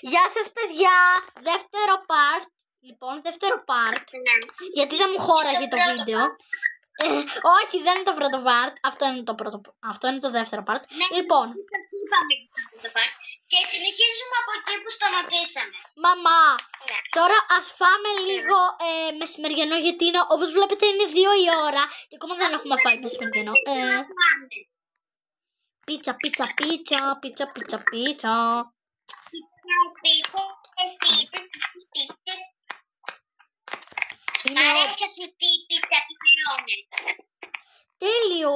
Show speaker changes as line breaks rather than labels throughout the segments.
Γεια σας παιδιά, δεύτερο part. Λοιπόν, δεύτερο part.
Ναι.
Γιατί δεν μου χώραγε το βίντεο. Όχι, δεν είναι το πρώτο part. Αυτό είναι το δεύτερο part.
Ναι,
Λοιπόν,
το είπαμε στο πρώτο part. Και συνεχίζουμε από εκεί που σταματήσαμε.
μαμά,
Ναι.
τώρα ας φάμε λίγο μεσημεριανό, γιατί είναι, όπως βλέπετε είναι 2 η ώρα και ακόμα δεν έχουμε φάει μεσημεριανό. Πίτσα, πίτσα, πίτσα, πίτσα, πίτσα, πίτσα.
Μ' αρέσει αυτή η πίτσα πιπερόνι.
Τέλειο.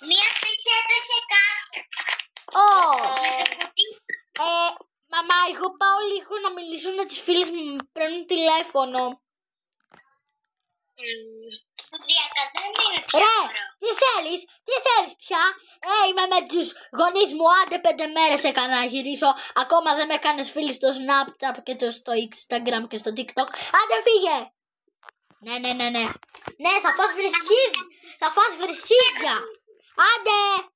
Μία πίτσα έπεσε κάτω.
Μαμά, εγώ πάω λίγο να μιλήσω με τις φίλες μου, με παίρνουν τηλέφωνο. Ρε, τι θέλεις πια? Είμαι με τους γονείς μου, άντε 5 μέρες έκανα να γυρίσω. Ακόμα δεν με έκανες φίλη στο Snapchat και στο Instagram και στο TikTok. Άντε φύγε. Ναι. Ναι, θα φας βρυσίδι. Θα φας βρυσίδια. Άντε.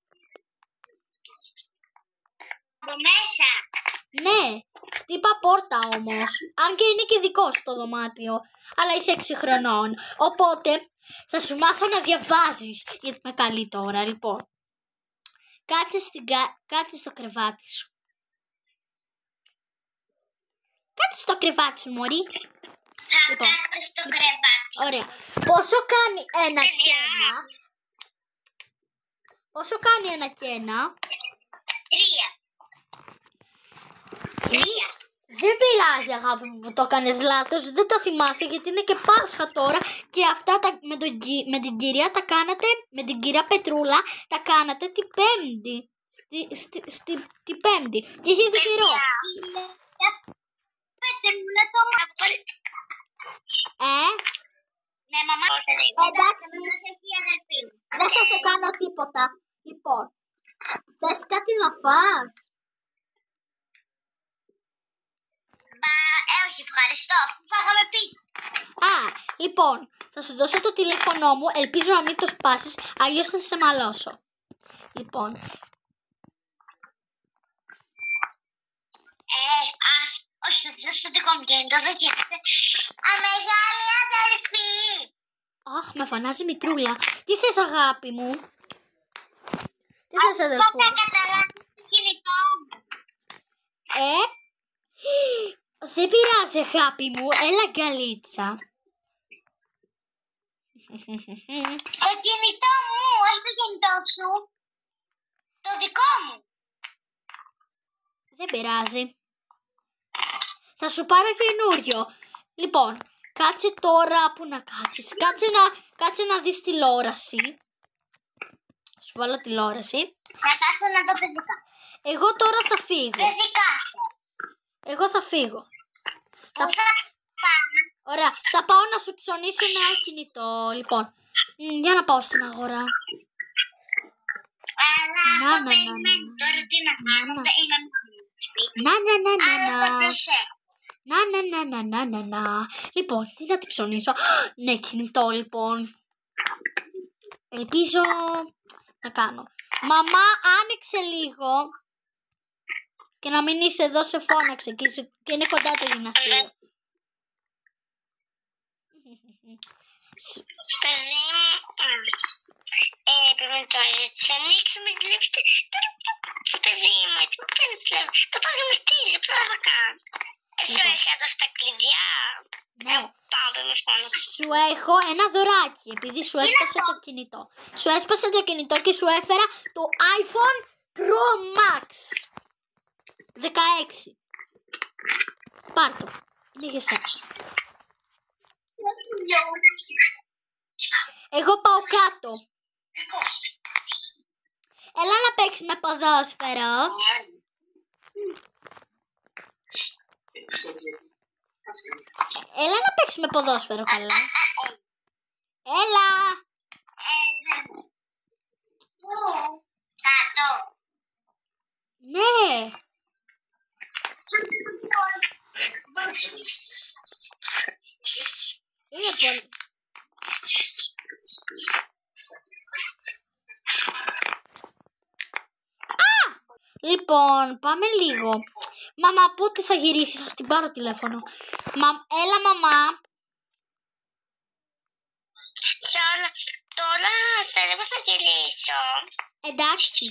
Από μέσα.
Ναι, χτύπα πόρτα όμως. Αν και είναι και δικό σου το δωμάτιο. Αλλά είσαι 6 χρονών. Οπότε θα σου μάθω να διαβάζεις. Γιατί είμαι καλή τώρα, λοιπόν. Κάτσε στο κρεβάτι σου. Κάτσε στο κρεβάτι σου, μωρή.
Θα κάτσω στο κρεβάτι.
Ωραία. Πόσο κάνει ένα και ένα? Πόσο κάνει ένα και ένα?
3.
Δεν πειράζει, αγάπη μου, που το έκανες λάθος. Δεν το θυμάσαι, γιατί είναι και Πάσχα τώρα. Και αυτά με την κυρία τα κάνατε, με την κυρία Πετρούλα τα κάνατε την Πέμπτη. Την Πέμπτη. Και έχει δικαιρό.
Πετρούλα το μάπολ. Ναι, μαμά.
Εντάξει. Δεν θα σε
κάνω.
κάνω τίποτα. Λοιπόν, θες κάτι να φας?
Όχι, ευχαριστώ. Αφού φάγαμε πίτσα.
Λοιπόν, θα σου δώσω το τηλέφωνό μου. Ελπίζω να μην το σπάσεις, αλλιώς θα σε μαλώσω. Λοιπόν.
Όχι, θα της δώσω το δικό μου κινητό. Δεν γίνεται. Αμεγάλη αδερφή.
Αχ, με φανάζει μικρούλα. Τι θες, αγάπη μου? Τι θες, αδερφό?
Πώς θα καταλάβεις το κινητό μου.
Δεν πειράζει, αγάπη μου. Έλα, γκαλίτσα.
Το κινητό μου, όχι το κινητό σου. Το δικό μου.
Δεν πειράζει. Θα σου πάρω καινούριο. Λοιπόν, κάτσε τώρα που να κάτσεις. Κάτσε να δεις τηλεόραση. Σου βάλω τηλεόραση.
Θα κάτσω να δω παιδικά.
Εγώ τώρα θα φύγω.
Παιδικά σου.
Εγώ θα φύγω.
Πού θα πάμε.
Ωραία, θα πάω να σου ψωνίσω ένα κινητό. Λοιπόν, για να πάω στην αγορά.
Αλλά αυτό περιμένει τώρα τι να κάνω. Δεν είμαι μόνο στο σπίτι. Αλλά θα προσέχω.
Να. Λοιπόν, τι να τη ψωνίσω? Ναι, κινητό λοιπόν. Ελπίζω να κάνω. Μαμά, άνοιξε λίγο. Και να μην είσαι εδώ, σε φώναξε και είναι κοντά το γυμναστήριο.
Παιδί μου, πρέπει να το ανοίξουμε τη λέξη. Παιδί μου, έτσι μου παίρνεις λέμε. Το πάρουμε στήλιο, πώς να κάνω. Εσύ έχεις εδώ στα κλειδιά.
Ναι.
Πάμε με φόνο.
Σου έχω ένα δωράκι, επειδή σου έσπασε το κινητό. Σου έσπασε το κινητό και σου έφερα το iPhone Pro Max 16. Πάρ' το. Είναι για σένα. Εγώ πάω κάτω. Έλα να παίξεις με ποδόσφαιρο. Έλα να παίξεις με ποδόσφαιρο, καλά. Έλα.
Πού? Κάτω.
Ναι. Είναι πολύ. Λοιπόν, πάμε λίγο. Μαμά, πότε θα γυρίσεις, θα την πάρω τηλέφωνο. Έλα, μαμά.
Τώρα σε λίγο θα γυρίσω.
Εντάξει.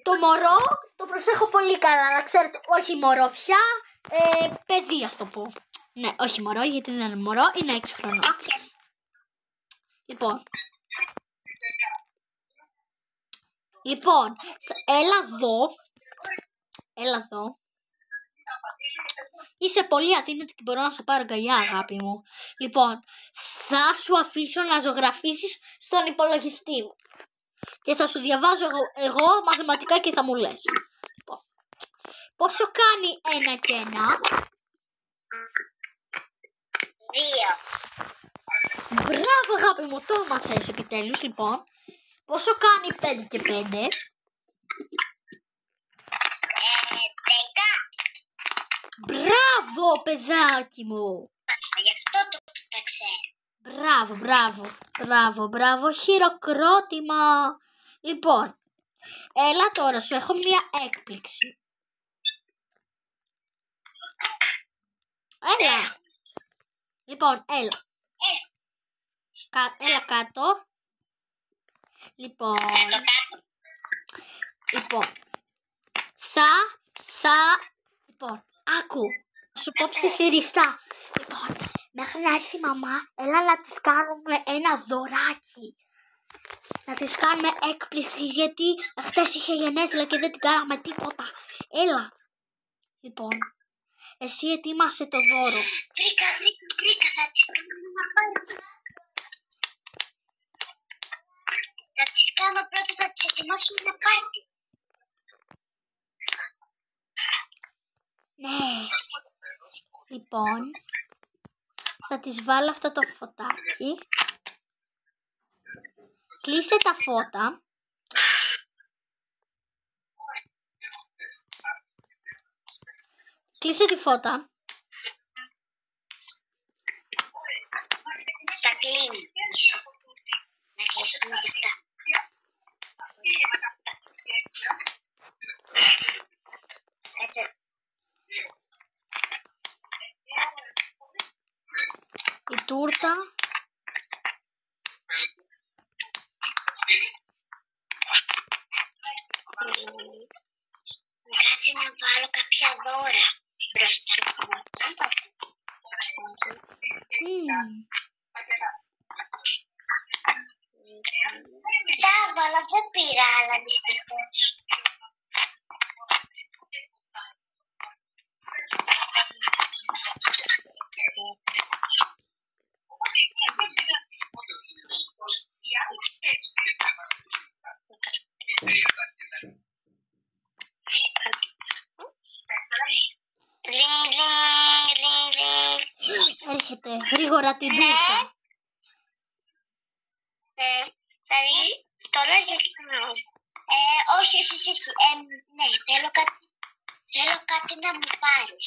Το μωρό το προσέχω πολύ καλά, να ξέρετε. Όχι μωρό πια, παιδί ας το πω. Ναι, όχι μωρό, γιατί δεν είναι μωρό, είναι 6 χρονών. Λοιπόν, έλα εδώ. Είσαι πολύ αδύνατη και μπορώ να σε πάρω αγκαλιά, αγάπη μου. Λοιπόν, θα σου αφήσω να ζωγραφίσεις στον υπολογιστή μου. Και θα σου διαβάζω εγώ μαθηματικά και θα μου λες. Λοιπόν, πόσο κάνει 1 και 1?
2.
Μπράβο, αγάπη μου, το έμαθες επιτέλους. Λοιπόν, πόσο κάνει 5 και 5?
10.
Μπράβο, παιδάκι μου.
Γι' αυτό το ξέρω.
Μπράβο, χειροκρότημα. Λοιπόν, έλα τώρα, σου έχω μία έκπληξη. Έλα. Λοιπόν, έλα. Έλα κάτω. Λοιπόν, λοιπόν, άκου, σου πω ψιθυριστά. Λοιπόν, μέχρι να έρθει η μαμά, έλα να της κάνουμε ένα δωράκι. Να της κάνουμε έκπληξη, γιατί χτες είχε γενέθλια και δεν την κάναμε τίποτα. Έλα. Λοιπόν, εσύ ετοίμασε το δώρο.
Βρήκα, θα της κάνουμε να πάρει. Θα της κάνω πρώτα, θα της ετοιμάσουμε ένα πάρτι.
Ναι. Λοιπόν, θα της βάλω αυτό το φωτάκι. Κλείσε τα φώτα. Κλείσε τη φώτα.
Θα κλείνει. Να κλείσουμε κι αυτά. Έτσι.
Η τούρτα.
Κάτσε να βάλω κάποια δώρα μπροστά. Τα βάλα, δεν πήρα άλλα δυστυχώς.
Έρχεται γρήγορα την τούρτα.
Τώρα γυρνάω. Όχι. Ναι, θέλω κάτι να μου πάρεις.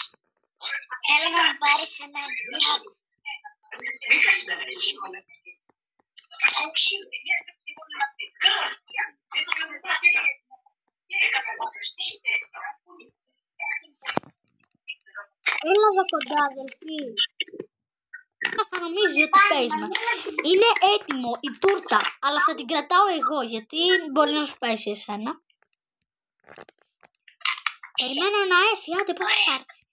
Θέλω να μου πάρεις ένα μυαλό.
Έλα εδώ κοντά, αδελφή. Θα νομίζει ότι παίζουμε. Είναι έτοιμο η τούρτα, αλλά θα την κρατάω εγώ, γιατί μπορεί να σου πέσει εσένα. Περιμένω να έρθει, άντε πότε θα έρθει.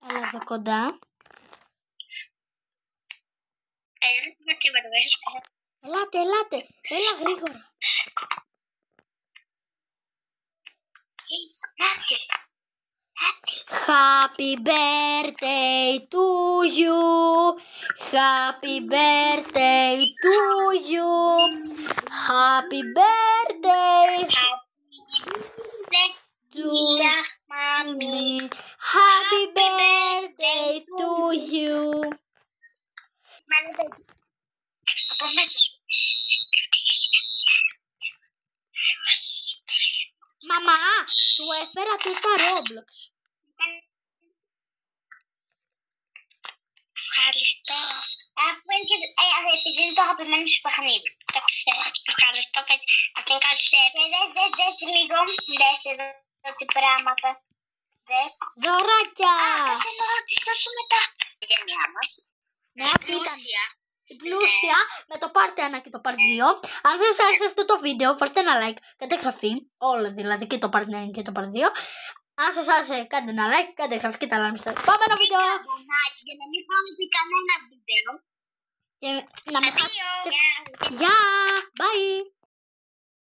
Έλα εδώ κοντά. Ελάτε, έλα γρήγορα. Happy birthday to you. Happy birthday to you. Happy birthday to mommy. Happy birthday to you. Μαμά, σου έφερα τούτα Roblox.
Ευχαριστώ. Επειδή είναι το αγαπημένο σου παιχνίδι. Το ξέρω. Ευχαριστώ. Αυτή είναι κάτι σερβι. Δες λίγο. Δες εδώ τι πράγματα. Δες.
Δωράκια!
Κάτσε να τις δώσω μετά. Η γενιά μας.
Ναι, αυτή ήταν η πλούσια με το part 1 και το part 2. Αν σας άρεσε αυτό το βίντεο, βάλτε ένα like, κάντε εγγραφή. Όλα δηλαδή, και το part 1 και το part 2. Αν σας άρεσε, κάντε ένα like, κάντε εγγραφή και τα λέμε στο επόμενο βίντεο.
Για να μην χάνετε κανένα βίντεο.
Και να με χάσετε. Γεια! Bye!